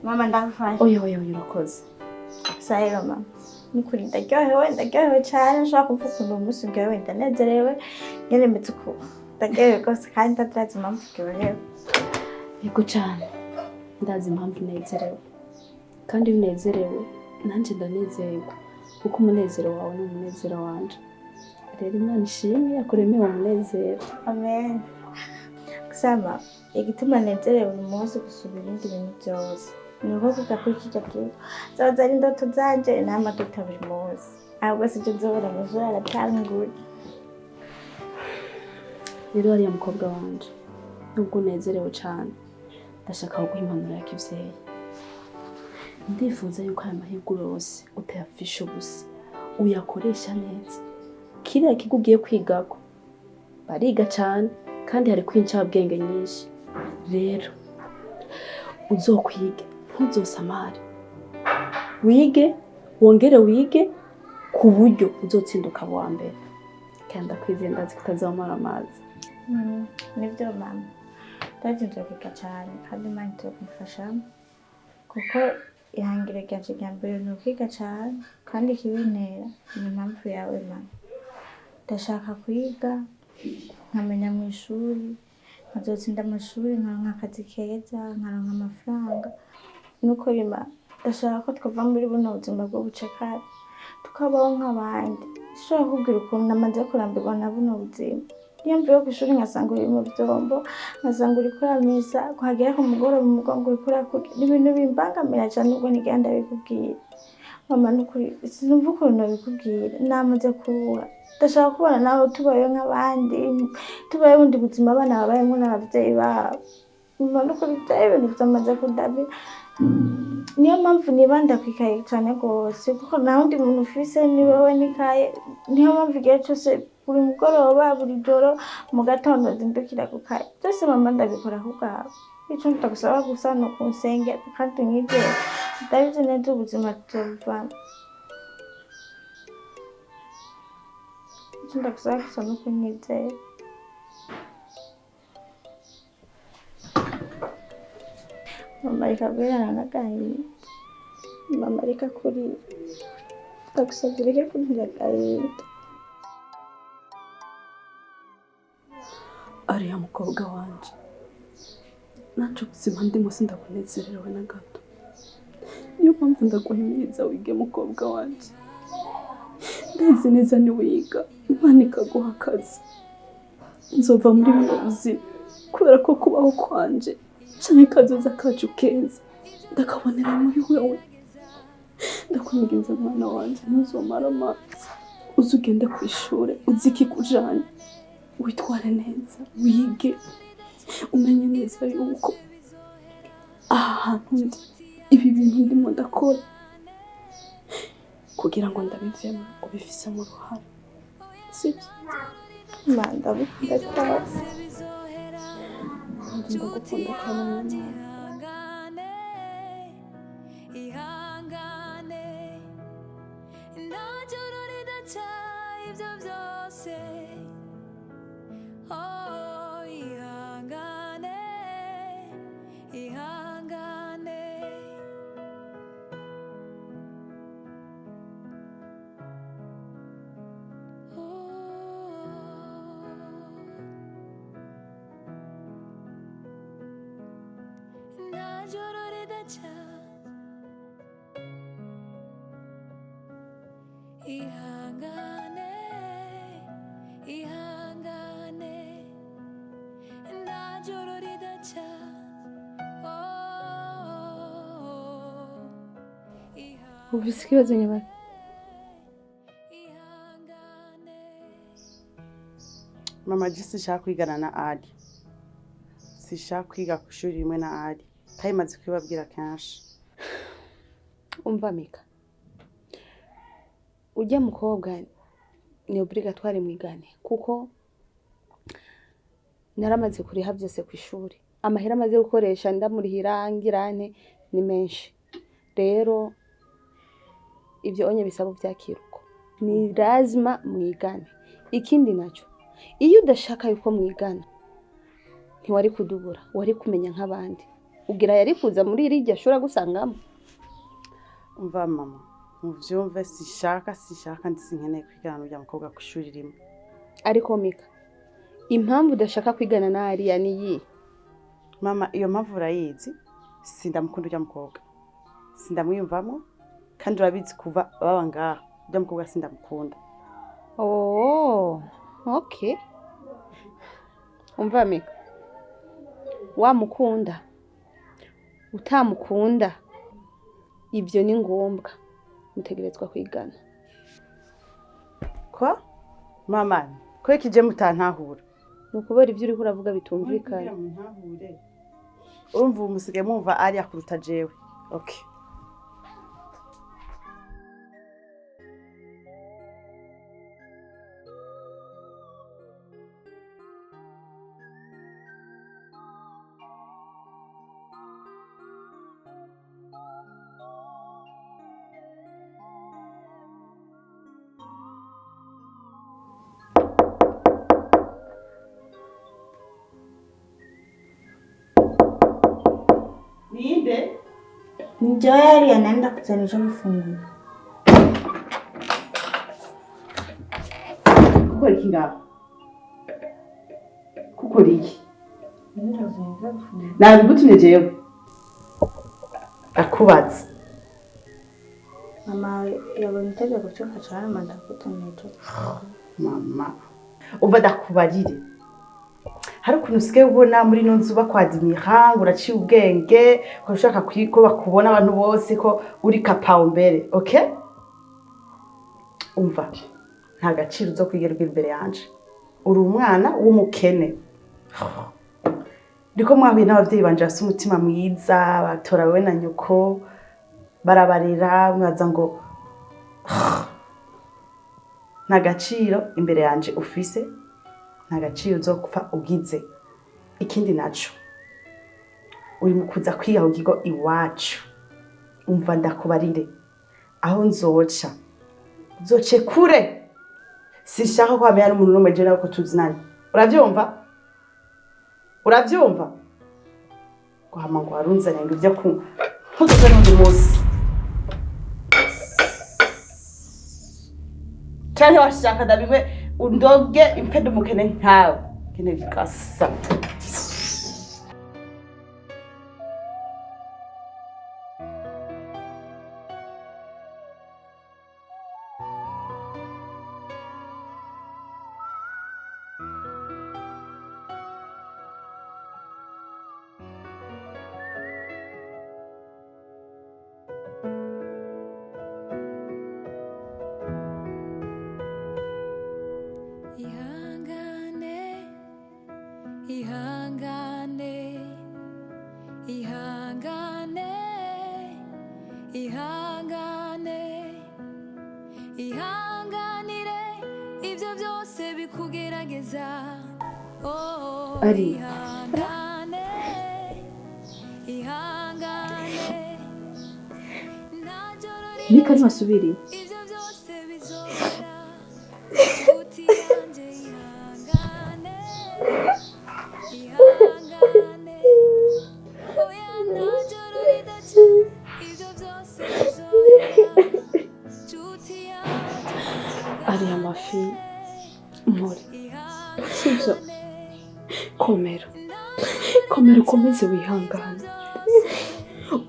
Mama ndagufasha. Oya urakoze. Sayiro mama. Nukuri ndaryohewe cyane nshaka kumva ukuntu umunsi uryohewe ndanezerewe nyine mbetse uko ndaryohewe rwose kandi ndatazi impamvu uryohewe. Yego cyane ndazi impamvu nezerewe kandi iyo unezerewe nanjye ndanezerwa kuko umunezero wawe ni umunezero wanje. Rero Imana ishimwe yakuremeye umunezero. Amen. Kusama igituma nezerewe uyu munsi gusubira ibindi bintu byose ni uko kugakurikira bwiza zaza ari indoto zanje n'amaduta buri munsi ahubwo sibyo nzobora mu joro aratanguye. Rero ariya mukobwa wanje nubwo unezerewe cyane ndashaka kuguha impanuro ya kivyeyi. ndifuza yuko aya mahirwe yose utayapfisha ubusa uyakoresha neza. Kiriya kigo ugiye kwigako bariga cyane kandi hari kw'incabwenge nyinshi. Rero uzokwige ntuzosamare, wige wongere wige ku buryo uzotsinduka wa mbere kandi akwizeye ndazi kutazamara amazi. Nibyo mama, ndazinze kwiga cyane kandi Imana izomfashamo kuko ihangire ryanje rya mbere ni ukwiga cyane kandi ikibintera ni impamvu yawe mama. Ndashaka kwiga nkamenya mu ishuri, nkazotsinda amashuri, nkaronka akazi keza, nkaronka amafaranga. Nuko bima ndashaka ko twava muri buno buzima bw'ubucakara tukabaho nk'abandi. Sishobora kubwira ukuntu namaze kurambirwa na buno buzima. Iyo mvuye ku ishuri nkasanga uri mu byombo, nkasanga uri kuramisa, kuhagera ku mugoroba mu mugongo uri kurakugira, ni ibintu bimbangamira cyane ubwo nigenda bikubwira. Mama nukuri sinumva ukuntu nabikubwira, namaze kuruha. Ndashaka kubona nawe tubayeho nk'abandi, tubayeho ubundi buzima abana babayemo n'ababyeyi babo. Mama nukuri ibintu byamaze kundabira. Niyo mpamvu nibanda kwikaye cyane rwose kuko nta wundi muntu ufise ni wowe nikaye. Niyo mpamvu igihe cyose buri mugoroba buri joro mu gatondo zindukira kukaye. Byose mama ndabikora kubwawe. Icyo ndagusaba gusa ni ukunsengera kandi unyizere. Ndabizi neza ubuzima tuzovamo. Icyo ndagusaba gusa ni ukunyizera. Mama reka guherana n'agahinda. Mama reka kurira. Ndagusabye ureke kuntera agahinda. Ariya mukobwa wanje, nanje ubuzima ndimo sindakunezerewe na gato. Niyo mpamvu ndaguhimiriza wige mukobwa wanje. Ndazi neza ni wiga Imana ikaguha akazi, nzova muri buno buzima kubera ko kubaho kwanje canke kazoza kacu keza ndakabonera muri wewe. Ndakwinginze mwana wanje ntuzomara amazi, uze ugende ku ishuri uzi ikikujanye, witware neza, wige umenye neza yuko aha hantu ndi ibi bintu ndimo ndakora kugira ngo ndabivemo ubifisemo uruhare, sibyo? Manda bikunda cyane. Ndagukunda cyane. Ufise ikibazo nyabaki? Mama jisi shaka kwigana na Ali. Sishaka kwiga ku ishuri rimwe na Ali. Tayimaze kwibabwira kenshi. Umva Mika, ujya mukobwa ni obligatoire mwigane kuko naramaze kuriha byose ku ishuri. Amahera amaze gukoresha ndamurihira ngirane ni menshi. Rero ibyo onye bisaba byakiruko. Ni lazima mwigane. Ikindi naco, iyo udashaka yuko mwigana ntiwari kudubura, wari kumenya nk'abandi. Ugira yari kuza muri iryo shura gusangamo. Umva mama, muvyumve sishaka ndisinkeneye kwigana n'ujya mukobwa ku ishuri rimwe. Ariko Mika, impamvu udashaka kwigana na Ariya ni yi? Mama, iyo mpamvu urayizi, sindamukunda ujya mukobwa. Sindamwiyumvamo kandi urabizi kuva baba ngaha ujya mukobwa sindamukunda. Oh, okay. Umva Mika, wamukunda utamukunda ibyo ni ngombwa, mutegerezwa kwigana. Kwa mama ko ikije mutantahura nukubera ibyo uri kuravuga bitumvikana. Urumva umusige mumva ari akuruta jewe. Okay, Njoo yari anaenda kutanisha mfungu. Gukora iki ngaho? Gukora iki? Nabigutumye jewe. Akubaza. Mama yabonye itegeko cyo kacana manda kutumije. Mama. Uva ndakubarire. Hari ukuntu usigaye ubona muri ino nzu bakwadimira ngo uraciye ubwenge ko ushaka ko bakubona abantu bose ko uri kapawo mbere, okay? Umva, nta gaciro uzo kwigerwa imbere yanje. Uri umwana w'umukene. Ndiko mwahuye n'abavyeyi banje bafite umutima mwiza, batora wewe na nyoko, barabarera mwaza ngo nta gaciro imbere yanje ufise. Nta gaciro uzo kupfa ugize. Ikindi naco uri mukuza kwiga ugigo iwacu. Umva ndakubarire aho nzoca zoce kure. Sishaka ko amenya n'umuntu n'umwe je nako tuzinanye. Uravyumva? Uravyumva? Guhama ngo arunzane ngo ivyo ku nkuze n'undi munsi. Cyane washaka ndabimwe undoge impede mukene nkawe kene gasa. Ari ni kari masubiri ari amafi mpore sibyo komera ukomeze wihangane.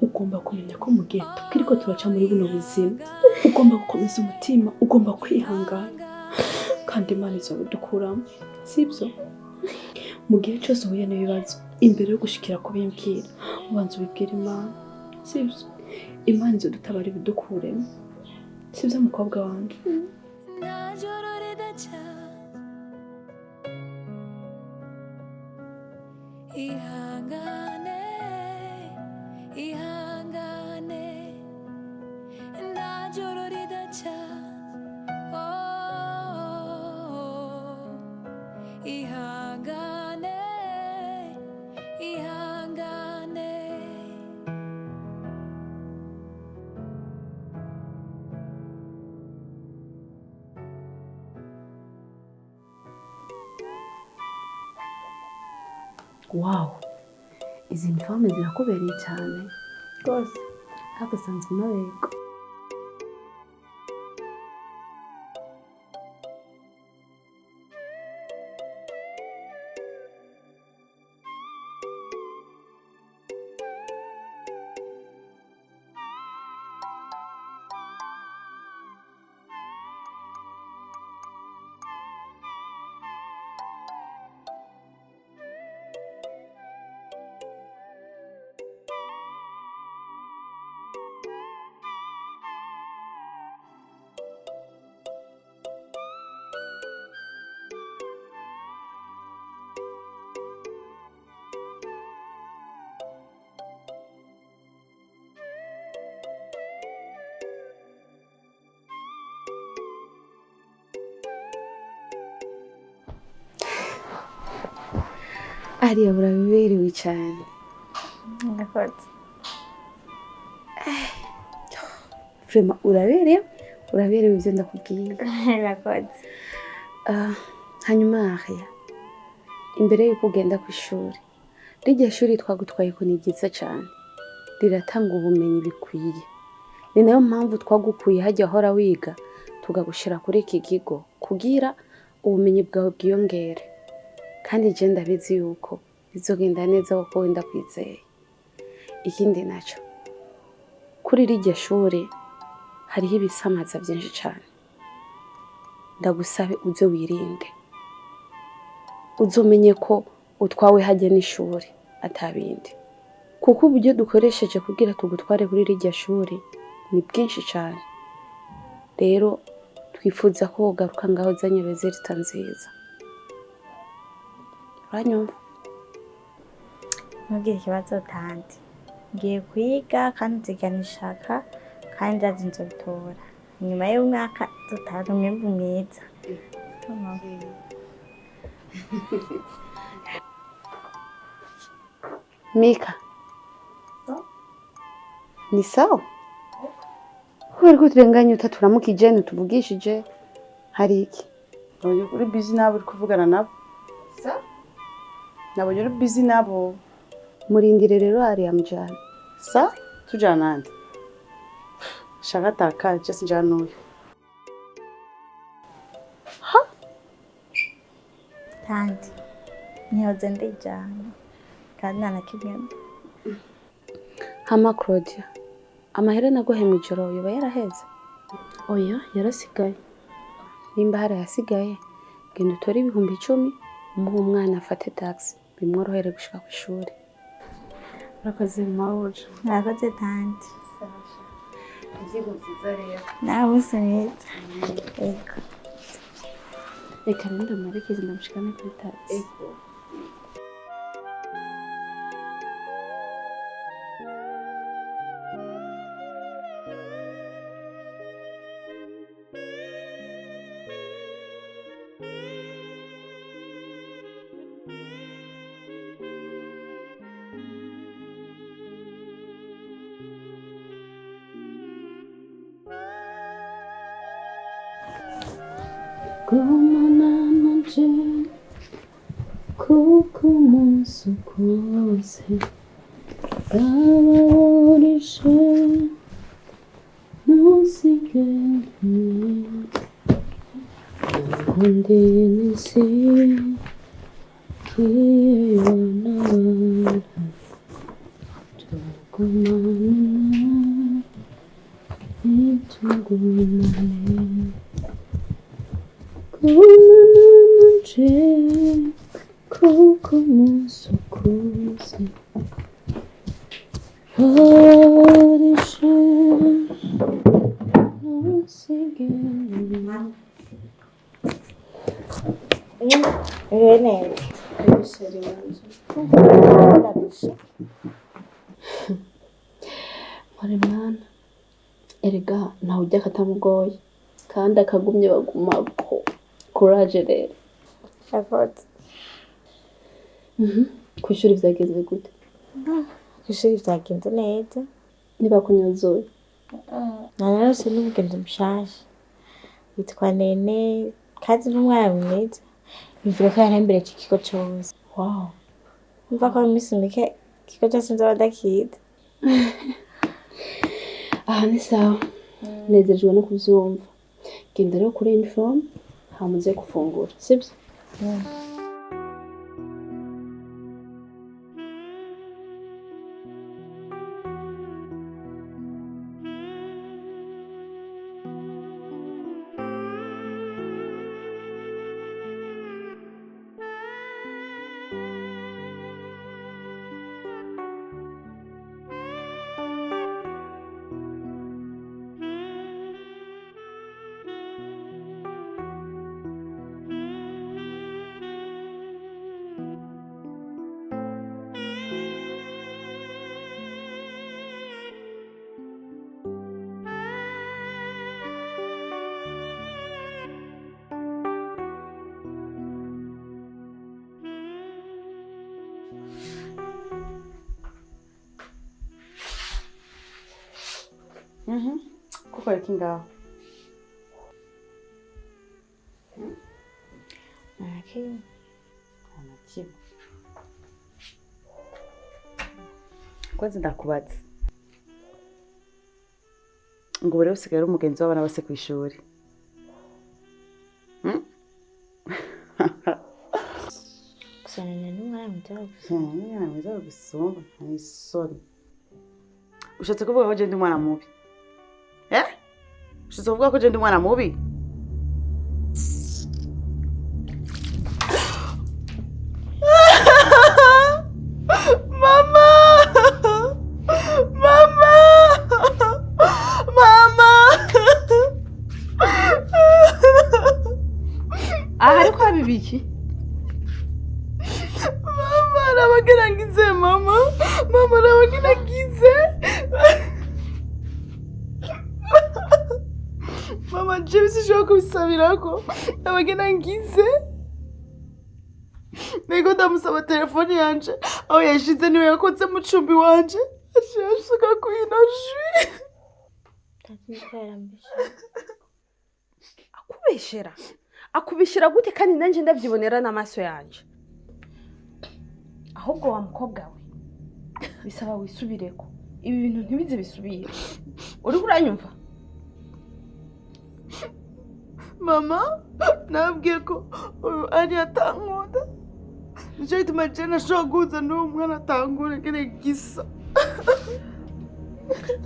Ugomba kumenya ko mu gihe tukiriko turaca muri buno buzima ugomba gukomeza umutima, ugomba kwihangana kandi Imana izobidukuramo sibyo. Mu gihe cyose uhuye n'ibibazo imbere yo gushikira kubimbwira ubanza ubibwira Imana sibyo. Imana izodutabara ibidukuremo sibyo mukobwa wanjye. Wow, izi uniforme zirakubereye cyane rwose. Hagusanzwe amabeko. Ariya uraberewe cyane. Ndakoze. Frema uraberewe ibyo ndakubwiye. Ndakoze. Hanyuma Ariya imbere yuko ugenda ku ishuri rijya shuri twagutwaye ko ni byiza cyane riratanga ubumenyi bikwiye. Ni nayo mpamvu twagukuye hajya hora wiga tugagushira kuri iki kigo kugira ubumenyi bwawe bwiyongere. Kandi je ndabizi yuko bizogenda neza kuko wenda kwizeye. Ikindi naco kuri rirya shuri hariho ibisamaza byinshi cyane. Ndagusabe uze wirinde. Uzomenye ko utwawe hajya n'ishuri atabindi. Kuko uburyo dukoresheje kugira tugutware kuri rirya shuri ni bwinshi cyane. Rero twifuza ko ugaruka ngaho zanye resulta nziza. Uranyumva? Ntugire ikibazo tanti. Ngiye kwiga kandi nzigana ishaka kandi ndazi nzobitora. Nyuma y'umwaka dutanga umwimbu mwiza. Mika. Ni sawa? Kubera ko turenganye utaturamukije ntituvugishije hari iki? Oya uri busy nabo uri kuvugana nabo. Sa? Nabonye uri busy nabo. Murindire rero ari amjana. Sa? Tujana nande? Shaka taka just njana uyu. Ha? Tanti. Nyoze ndijana. Kandi nanakimwe. Hama Claudia. Amahera naguhe mwijoro yoba yaraheze? Oya, yarasigaye. Nimba hari yasigaye, genda utore 10,000 umuhe umwana afate taxi bimworohere gushika ku ishuri. Urakoze mawuje. Murakoze tanti. Igigo nziza rero. Nawe usaneza. Ego. Reka rero ndamuherekeze ndamushikane kuri taxi. Ego. Gumana nanje kuko umunsi ukose abaworishe ntusiganye undi nisi kiyo n'abana tugumana nitugumane Gumana nanje kuko umunsi ukuze abaworishe ntusiganye Irene. Ibisheri manje. Mare mwana. Erega ntawe ujya katamugoye kandi akagumye bagumako. Courage rero. Akoze. Kwishuri vyagenze gute? Kwishuri vyagenze neza. Niba kunyozoye. Narose n'umugenzi mushasha. Yitwa Nene kandi n'umwana mwiza. Bivuga ko yarembere iki kigo cyose. Wow. Mva ko iminsi mike ikigo cyose nzaba ndakiza. Aha ni sawa. Nezerejwe no kuvyumva. Genda rero kuri uniform hamuze gufungura, sibyo? Kuko iki ngaho? Naki. Kwanza ndakubaza. ngo buri wese ari umugenzi w'abana bose ku ishuri. Gusa nene n'umwana mwiza gusa. Umwana mwiza gusumba nta sorry. Ushatse kuvuga ko je ndi umwana mubi? Ushatse kuvuga ko je ndi umwana mubi? Mama! Mama! Mama! Ariko abibiki? Mama, arabagira ngize mama. Mama arabagira ngize. Mama, je bishoboka kubisabirako. Arabagira ngize. Nego ndamusaba telefone yanje. Aho yashize niwe yakoze mu cumbi wanje. Ashaka kwinajwi. Akubeshera. Akubishira gute kandi nanje ndavyibonera n'amaso yanje. Ahubwo wa mukobwa we. Bisaba wisubireko. Ibi bintu ntibize bisubire. Uri kuranyumva? Mama, nabwiye ko ari atankunda. Nico gituma je nashobora guhuza n'uwo mwana atangure kene gisa.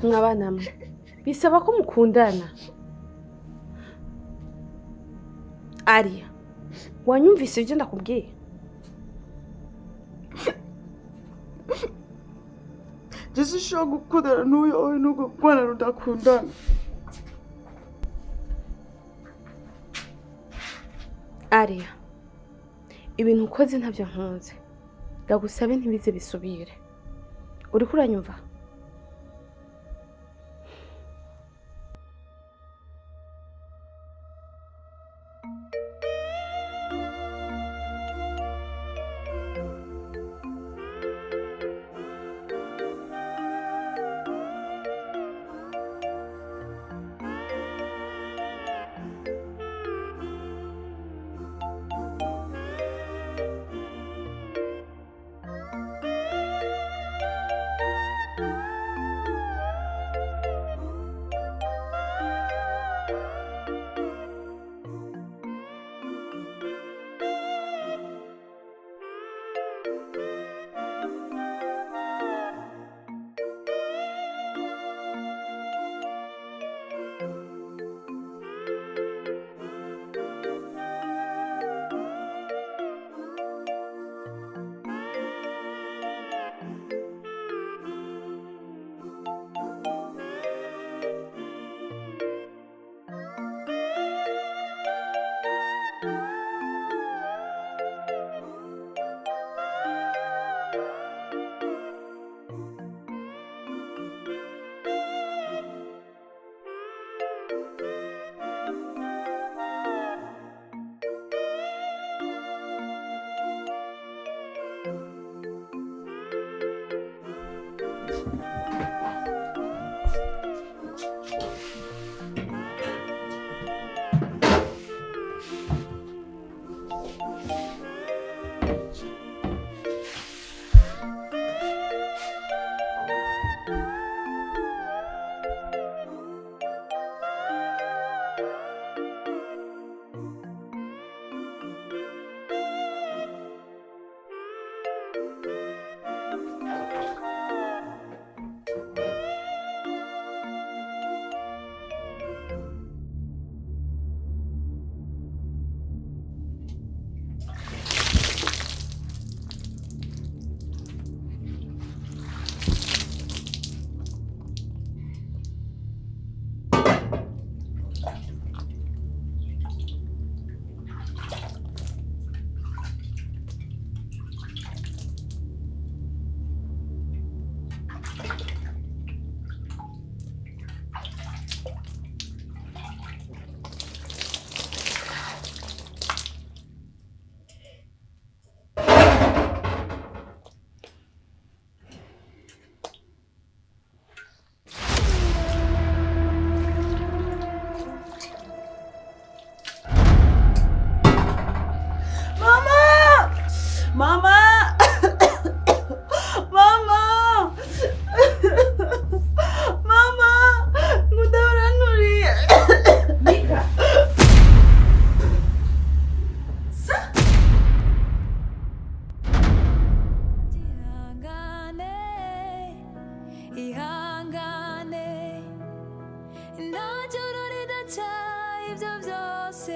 Mwabana mwe. Bisaba ko mukundana. Aria, wanyumvise ibyo ndakubwiye? Jesi shobora gukundana n'uyo n'ubwo bwana rudakundana. Aria, ibintu ukoze ntabyo nkunze. Ndagusabe ntibize bisubire. Uri kuranyumva? Mama! Mama! ibyo byose